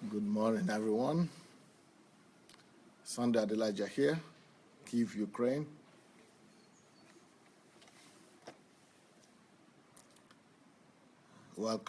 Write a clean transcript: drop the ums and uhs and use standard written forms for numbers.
Good morning, everyone. Sunday Adelaja here, Kyiv, Ukraine. Welcome.